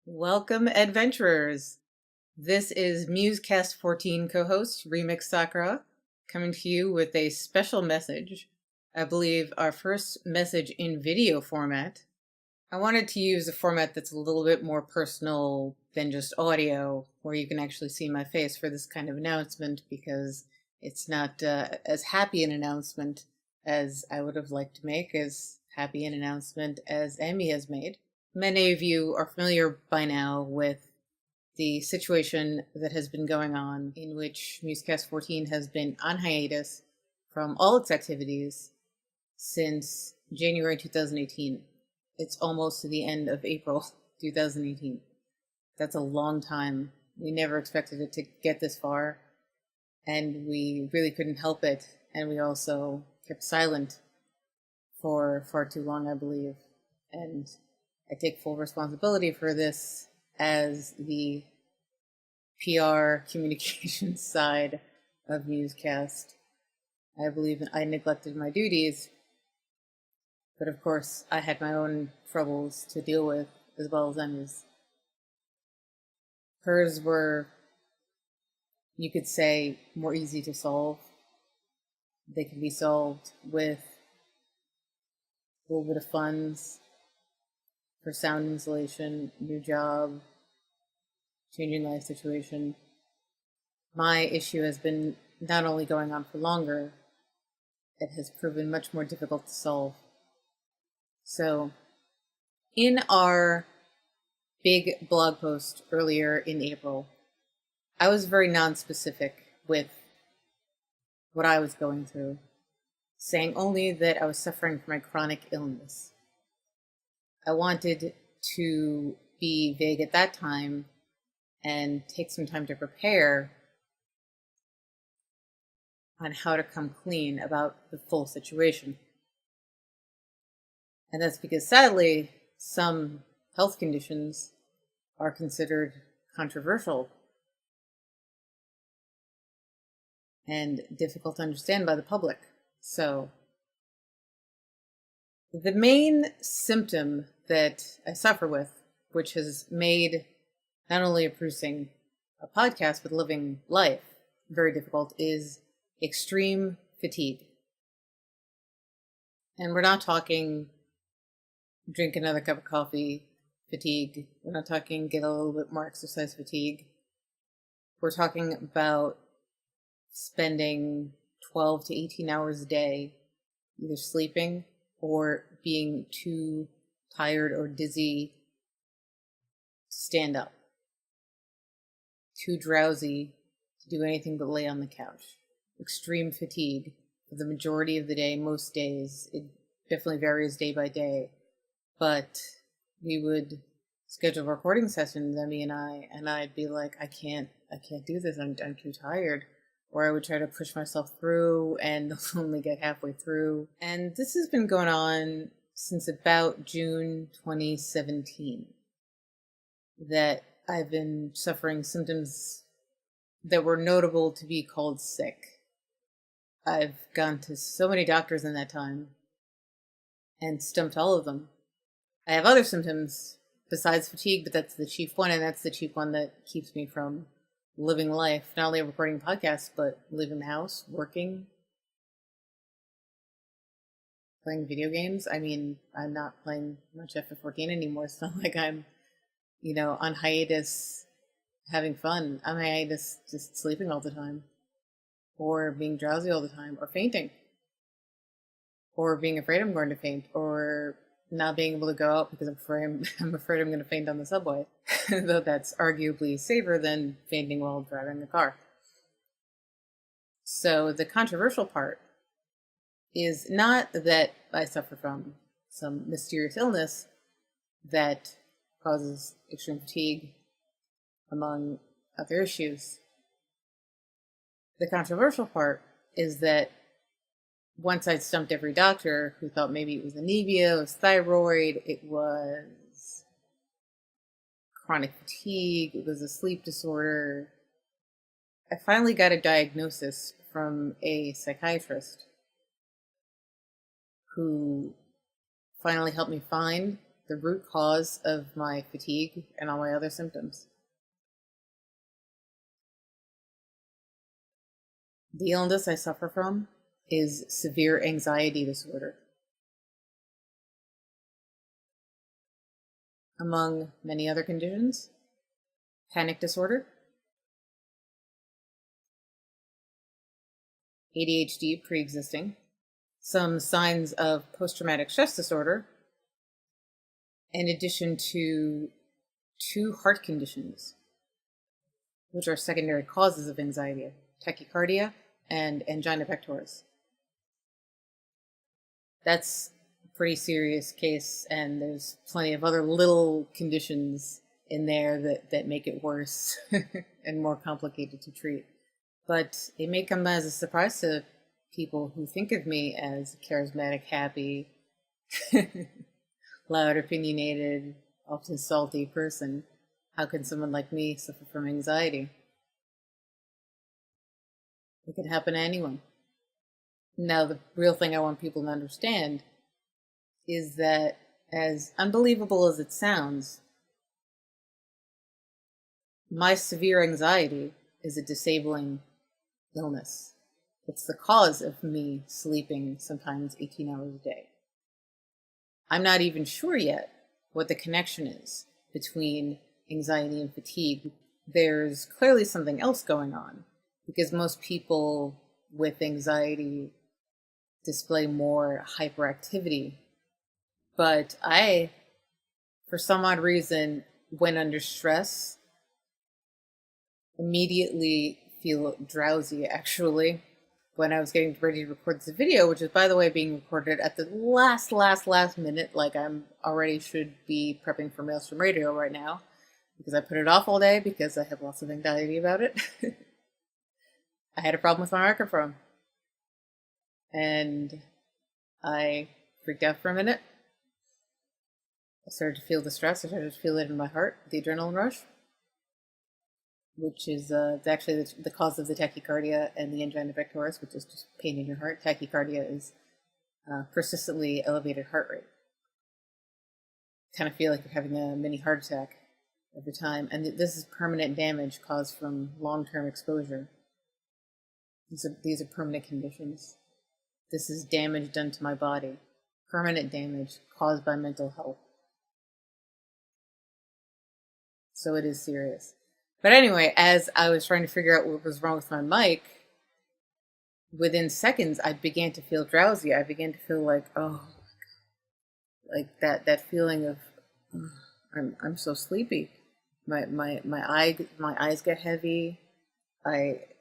Welcome, adventurers. This is Musecast 14 co-host Remix Sakura coming to you with a special message. I believe our first message in video format. I wanted to use a format that's a little bit more personal than just audio, where you can actually see my face for this kind of announcement, because it's not as happy an announcement as I would have liked to make, as happy an announcement as Amy has made. Many of you are familiar by now with the situation that has been going on, in which Musecast 14 has been on hiatus from all its activities since January 2018. It's almost to the end of April 2018. That's a long time. We never expected it to get this far, and we really couldn't help it. And we also kept silent for far too long, I believe. And I take full responsibility for this as the PR communications side of Musecast. I believe I neglected my duties, but of course I had my own troubles to deal with as well as Emmy's. Hers were, you could say, more easy to solve. They can be solved with a little bit of funds for sound insulation, new job, changing life situation. My issue has been not only going on for longer, it has proven much more difficult to solve. So, in our big blog post earlier in April, I was very non-specific with what I was going through, saying only that I was suffering from a chronic illness. I wanted to be vague at that time and take some time to prepare on how to come clean about the full situation. And that's because, sadly, some health conditions are considered controversial and difficult to understand by the public. So, the main symptom that I suffer with, which has made not only producing a podcast but living life very difficult, is extreme fatigue. And we're not talking drink another cup of coffee fatigue. We're not talking get a little bit more exercise fatigue. We're talking about spending 12 to 18 hours a day either sleeping or being too tired or dizzy to stand up, too drowsy to do anything but lay on the couch. Extreme fatigue for the majority of the day, most days. It definitely varies day by day, but we would schedule recording sessions, Emmy and I'd be like, I can't do this. I'm too tired. Or I would try to push myself through and only get halfway through. And this has been going on since about June 2017, that I've been suffering symptoms that were notable to be called sick. I've gone to so many doctors in that time and stumped all of them. I have other symptoms besides fatigue, but that's the chief one, and that's the chief one that keeps me from living life, not only recording podcasts, but leaving the house, working, playing video games. I mean, I'm not playing much FF14 anymore. It's not like I'm, on hiatus having fun. I'm on hiatus just sleeping all the time, or being drowsy all the time, or fainting, or being afraid I'm going to faint, or not being able to go out because I'm afraid I'm going to faint on the subway, though that's arguably safer than fainting while driving a car. So the controversial part is not that I suffer from some mysterious illness that causes extreme fatigue, among other issues. The controversial part is that once I'd stumped every doctor who thought maybe it was anemia, it was thyroid, it was chronic fatigue, it was a sleep disorder, I finally got a diagnosis from a psychiatrist who finally helped me find the root cause of my fatigue and all my other symptoms. The illness I suffer from is severe anxiety disorder. Among many other conditions, panic disorder, ADHD pre-existing, some signs of post-traumatic stress disorder, in addition to 2 heart conditions, which are secondary causes of anxiety, tachycardia and angina pectoris. That's a pretty serious case, and there's plenty of other little conditions in there that make it worse and more complicated to treat. But it may come as a surprise to people who think of me as a charismatic, happy, loud, opinionated, often salty person. How can someone like me suffer from anxiety? It can happen to anyone. Now, the real thing I want people to understand is that, as unbelievable as it sounds, my severe anxiety is a disabling illness. It's the cause of me sleeping sometimes 18 hours a day. I'm not even sure yet what the connection is between anxiety and fatigue. There's clearly something else going on, because most people with anxiety display more hyperactivity. But I, for some odd reason, when under stress, immediately feel drowsy, actually. When I was getting ready to record this video, which is, by the way, being recorded at the last minute, like I'm already should be prepping for Maelstrom Radio right now, because I put it off all day because I have lots of anxiety about it. I had a problem with my microphone, and I freaked out for a minute. I started to feel the stress. I started to feel it in my heart, the adrenaline rush, which is actually the cause of the tachycardia and the angina pectoris, which is just pain in your heart. Tachycardia is persistently elevated heart rate. Kind of feel like you're having a mini heart attack every time. And this is permanent damage caused from long-term exposure. These are permanent conditions. This is damage done to my body. Permanent damage caused by mental health. So it is serious. But anyway, as I was trying to figure out what was wrong with my mic, within seconds, I began to feel drowsy. I began to feel like, oh, like that feeling of, oh, I'm so sleepy. My eyes get heavy.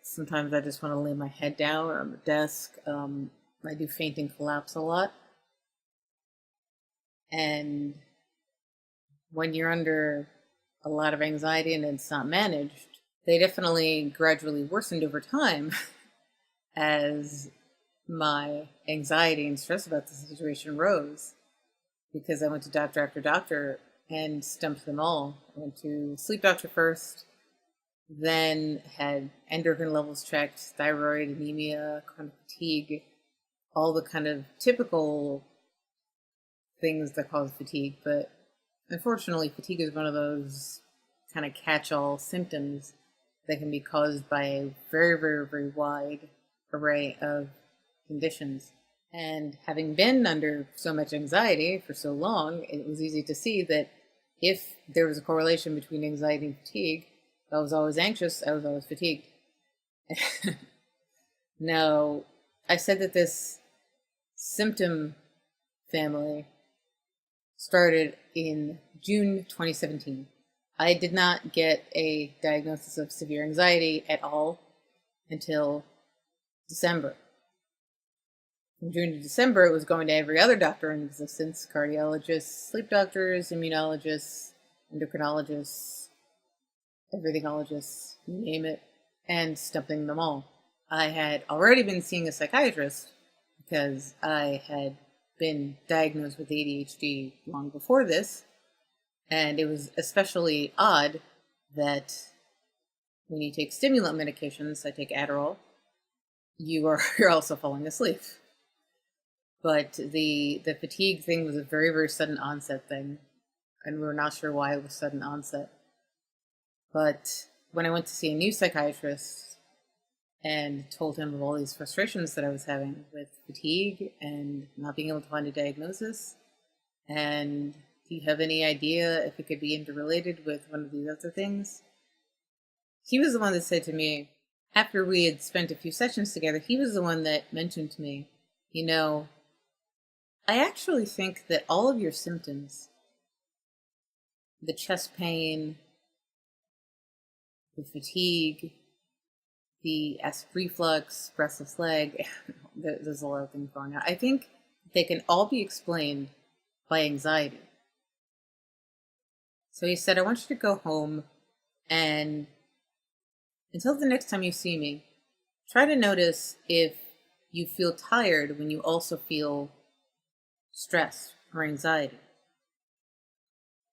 Sometimes I just want to lay my head down on the desk. I do faint and collapse a lot. And when you're under a lot of anxiety and it's not managed, they definitely gradually worsened over time as my anxiety and stress about the situation rose, because I went to doctor after doctor and stumped them all. I went to sleep doctor first, then had endocrine levels checked, thyroid, anemia, chronic fatigue, all the kind of typical things that cause fatigue. But unfortunately, fatigue is one of those kind of catch-all symptoms that can be caused by a very, very, very wide array of conditions. And having been under so much anxiety for so long, it was easy to see that if there was a correlation between anxiety and fatigue, if I was always anxious, I was always fatigued. Now, I said that this symptom family started in June 2017. I did not get a diagnosis of severe anxiety at all until December. From June to December, it was going to every other doctor in existence: cardiologists, sleep doctors, immunologists, endocrinologists, everythingologists, you name it, and stumping them all. I had already been seeing a psychiatrist because I had been diagnosed with ADHD long before this, and it was especially odd that when you take stimulant medications, I take Adderall, you're also falling asleep. But the fatigue thing was a very, very sudden onset thing. and we were not sure why it was sudden onset. But when I went to see a new psychiatrist and told him of all these frustrations that I was having with fatigue and not being able to find a diagnosis, and do you have any idea if it could be interrelated with one of these other things? He was the one that said to me, after we had spent a few sessions together, he was the one that mentioned to me, you know, I actually think that all of your symptoms, the chest pain, the fatigue, the acid reflux, restless leg, there's a lot of things going on. I think they can all be explained by anxiety. So he said, I want you to go home and until the next time you see me, try to notice if you feel tired when you also feel stress or anxiety.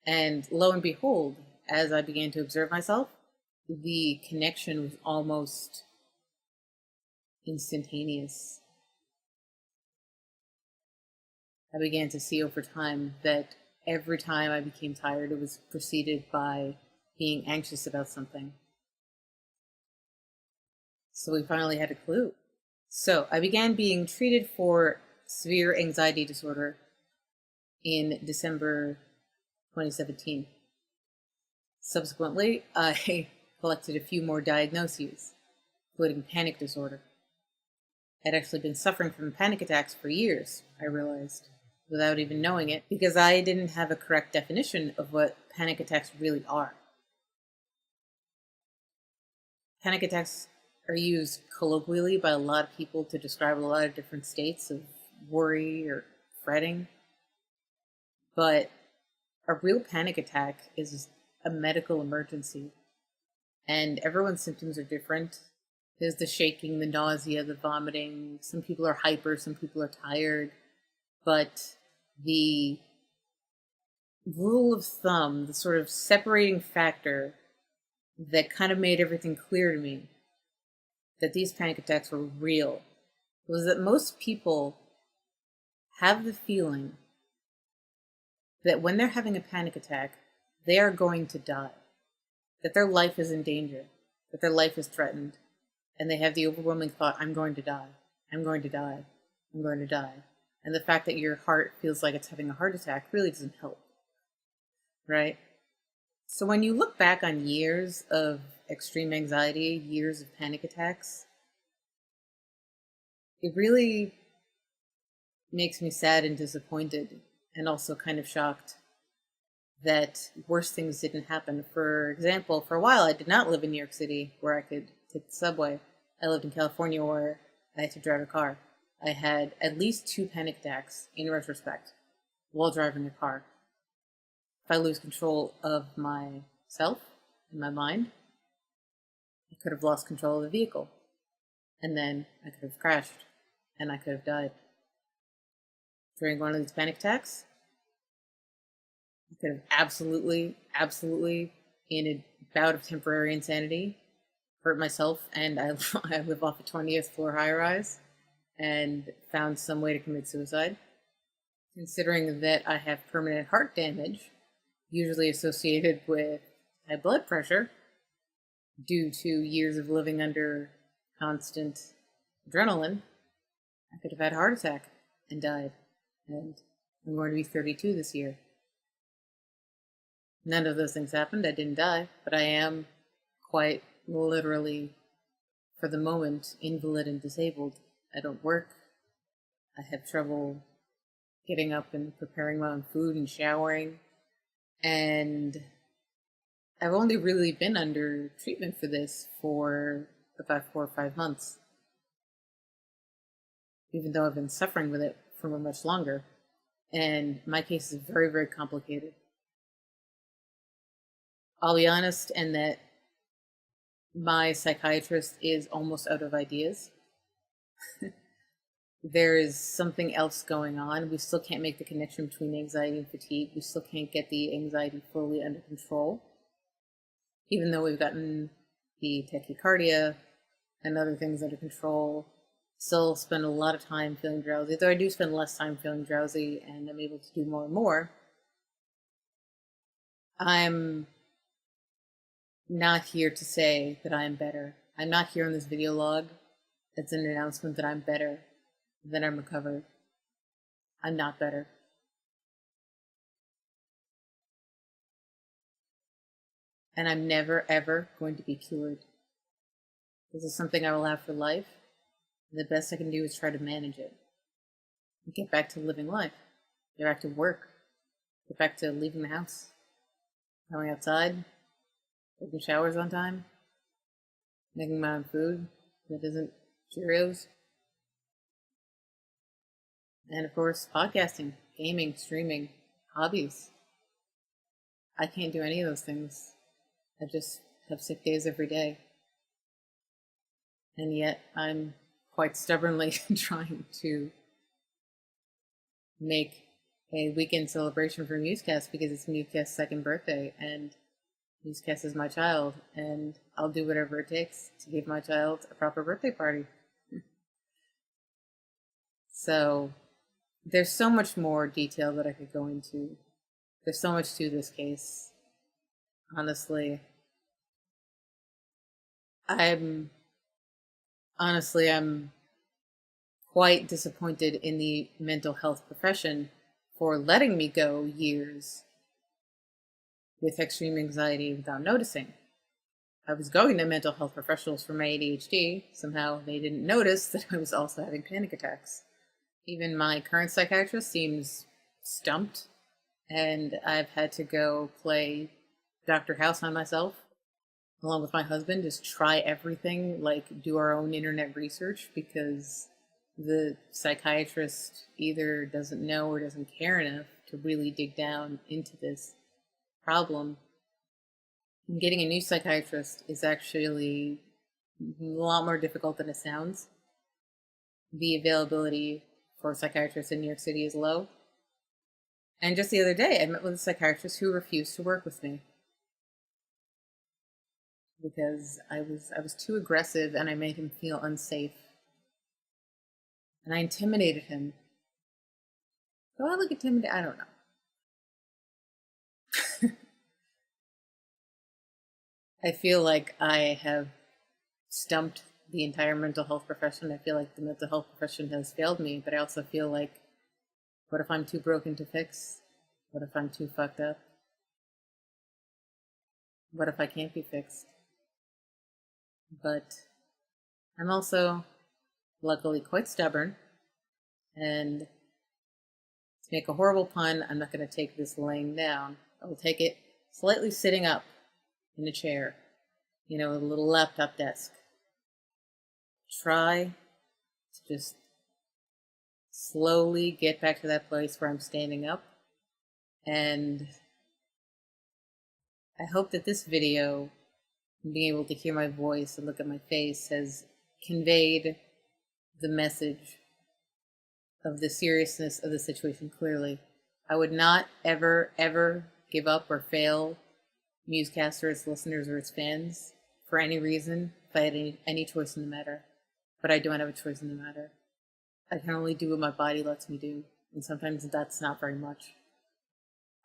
And lo and behold, as I began to observe myself, the connection was almost instantaneous. I began to see over time that every time I became tired, it was preceded by being anxious about something. So we finally had a clue. So I began being treated for severe anxiety disorder in December 2017. Subsequently, I collected a few more diagnoses, including panic disorder. I'd actually been suffering from panic attacks for years, I realized, without even knowing it, because I didn't have a correct definition of what panic attacks really are. Panic attacks are used colloquially by a lot of people to describe a lot of different states of worry or fretting. But a real panic attack is a medical emergency, and everyone's symptoms are different. There's the shaking, the nausea, the vomiting. Some people are hyper, some people are tired. But the rule of thumb, the sort of separating factor that kind of made everything clear to me that these panic attacks were real, was that most people have the feeling that when they're having a panic attack, they are going to die, that their life is in danger, that their life is threatened, and they have the overwhelming thought, I'm going to die, I'm going to die, I'm going to die. And the fact that your heart feels like it's having a heart attack really doesn't help, right? So when you look back on years of extreme anxiety, years of panic attacks, it really makes me sad and disappointed, and also kind of shocked that worse things didn't happen. For example, for a while, I did not live in New York City where I could take the subway. I lived in California where I had to drive a car. I had at least 2 panic attacks, in retrospect, while driving a car. If I lose control of myself and my mind, I could have lost control of the vehicle. And then I could have crashed, and I could have died. During one of these panic attacks, I could have absolutely, in a bout of temporary insanity, hurt myself, and I live off a 20th floor high-rise, and found some way to commit suicide. Considering that I have permanent heart damage, usually associated with high blood pressure, due to years of living under constant adrenaline, I could have had a heart attack and died. And I'm going to be 32 this year. None of those things happened. I didn't die, but I am quite literally, for the moment, invalid and disabled. I don't work. I have trouble getting up and preparing my own food and showering. And I've only really been under treatment for this for about 4 or 5 months, even though I've been suffering with it for much longer. And my case is very, very complicated. I'll be honest in that my psychiatrist is almost out of ideas. There is something else going on. We still can't make the connection between anxiety and fatigue. We still can't get the anxiety fully under control. Even though we've gotten the tachycardia and other things under control, still spend a lot of time feeling drowsy, though I do spend less time feeling drowsy and I'm able to do more and more. I'm not here to say that I am better. I'm not here on this video log. It's an announcement that I'm better, that I'm recovered. I'm not better. And I'm never, ever going to be cured. This is something I will have for life. The best I can do is try to manage it. And get back to living life. Get back to work. Get back to leaving the house. Going outside. Taking showers on time. Making my own food that isn't Cheerios. And of course, podcasting, gaming, streaming, hobbies. I can't do any of those things. I just have sick days every day. And yet I'm quite stubbornly trying to make a weekend celebration for Musecast because it's Musecast's second birthday and Musecast is my child, and I'll do whatever it takes to give my child a proper birthday party. So there's so much more detail that I could go into. There's so much to this case. Honestly, I'm quite disappointed in the mental health profession for letting me go years with extreme anxiety without noticing. I was going to mental health professionals for my ADHD. Somehow they didn't notice that I was also having panic attacks. Even my current psychiatrist seems stumped, and I've had to go play Dr. House on myself, along with my husband, just try everything, like do our own internet research, because the psychiatrist either doesn't know or doesn't care enough to really dig down into this problem. And getting a new psychiatrist is actually a lot more difficult than it sounds. The availability for psychiatrists in New York City is low. And just the other day, I met with a psychiatrist who refused to work with me because I was too aggressive and I made him feel unsafe. And I intimidated him. Do I look intimidated? I don't know. I feel like I have stumped the entire mental health profession. I feel like the mental health profession has failed me, but I also feel like, what if I'm too broken to fix? What if I'm too fucked up? What if I can't be fixed? But I'm also, luckily, quite stubborn, and to make a horrible pun, I'm not going to take this laying down. I'll take it slightly sitting up in a chair, with a little laptop desk. Try to just slowly get back to that place where I'm standing up. And I hope that this video, being able to hear my voice and look at my face, has conveyed the message of the seriousness of the situation clearly. I would not ever, ever give up or fail Musecast or its listeners or its fans for any reason if I had any choice in the matter. But I don't have a choice in the matter. I can only do what my body lets me do, and sometimes that's not very much.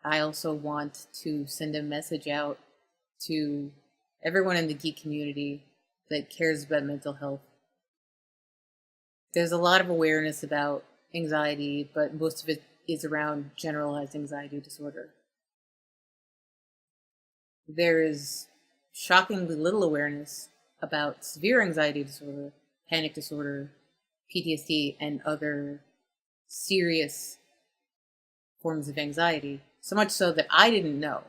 I also want to send a message out to everyone in the geek community that cares about mental health. There's a lot of awareness about anxiety, but most of it is around generalized anxiety disorder. There is shockingly little awareness about severe anxiety disorder, panic disorder, PTSD, and other serious forms of anxiety. So much so that I didn't know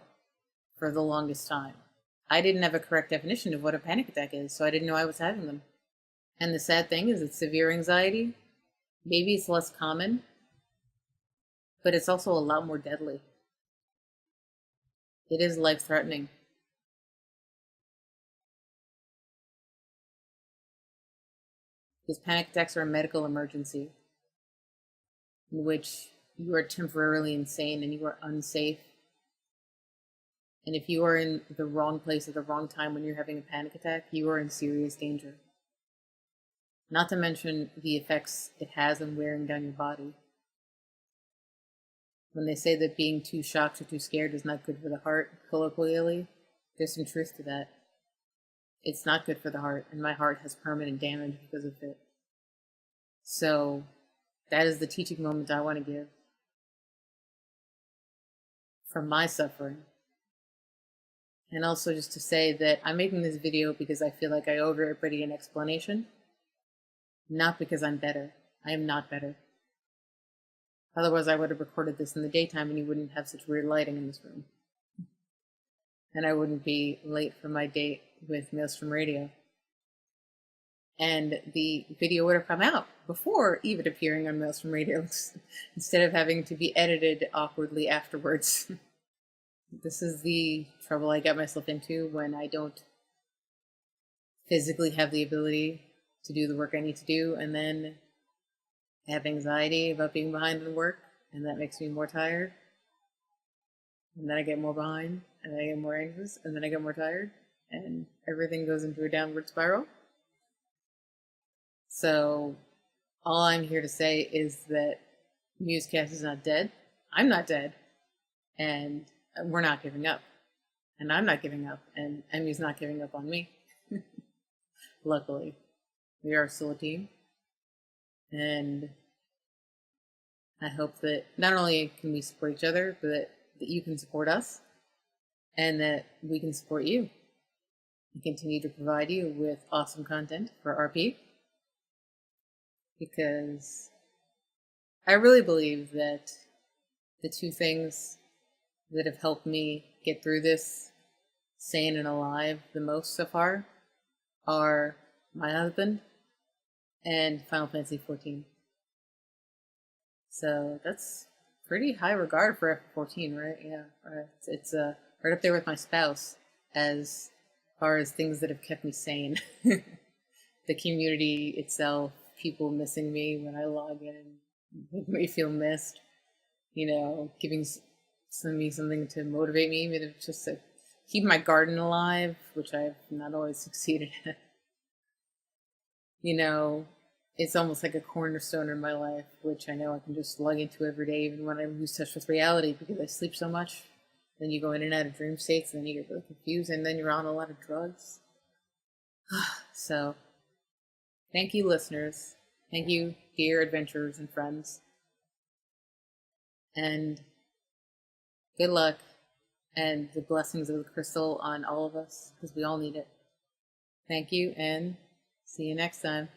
for the longest time. I didn't have a correct definition of what a panic attack is, so I didn't know I was having them. And the sad thing is that severe anxiety, maybe it's less common, but it's also a lot more deadly. It is life-threatening. Because panic attacks are a medical emergency in which you are temporarily insane and you are unsafe. And if you are in the wrong place at the wrong time when you're having a panic attack, you are in serious danger. Not to mention the effects it has on wearing down your body. When they say that being too shocked or too scared is not good for the heart, colloquially, there's some truth to that. It's not good for the heart, and my heart has permanent damage because of it. So that is the teaching moment I want to give from my suffering. And also just to say that I'm making this video because I feel like I owe everybody an explanation, not because I'm better. I am not better. Otherwise, I would have recorded this in the daytime and you wouldn't have such weird lighting in this room. And I wouldn't be late for my date with Maelstrom Radio. And the video would have come out before even appearing on Maelstrom Radio, instead of having to be edited awkwardly afterwards. This is the trouble I get myself into when I don't physically have the ability to do the work I need to do, and then I have anxiety about being behind on work, and that makes me more tired. And then I get more behind, and then I get more anxious, and then I get more tired, and everything goes into a downward spiral. So all I'm here to say is that Musecast is not dead. I'm not dead. And we're not giving up. And I'm not giving up. And Emmy's not giving up on me. Luckily. We are still a team. And I hope that not only can we support each other, but that you can support us. And that we can support you. And continue to provide you with awesome content for RP. Because I really believe that the two things that have helped me get through this sane and alive the most so far are my husband and Final Fantasy XIV. So that's pretty high regard for F14, right? Yeah, it's right up there with my spouse as far as things that have kept me sane. The community itself, people missing me when I log in, make me feel missed, giving me something to motivate me, even if it's just to keep my garden alive, which I've not always succeeded at. It's almost like a cornerstone in my life, which I know I can just log into every day, even when I lose touch with reality because I sleep so much. Then you go in and out of dream states, and then you get really confused, and then you're on a lot of drugs. So, thank you, listeners. Thank you, dear adventurers and friends. And good luck and the blessings of the crystal on all of us, because we all need it. Thank you, and see you next time.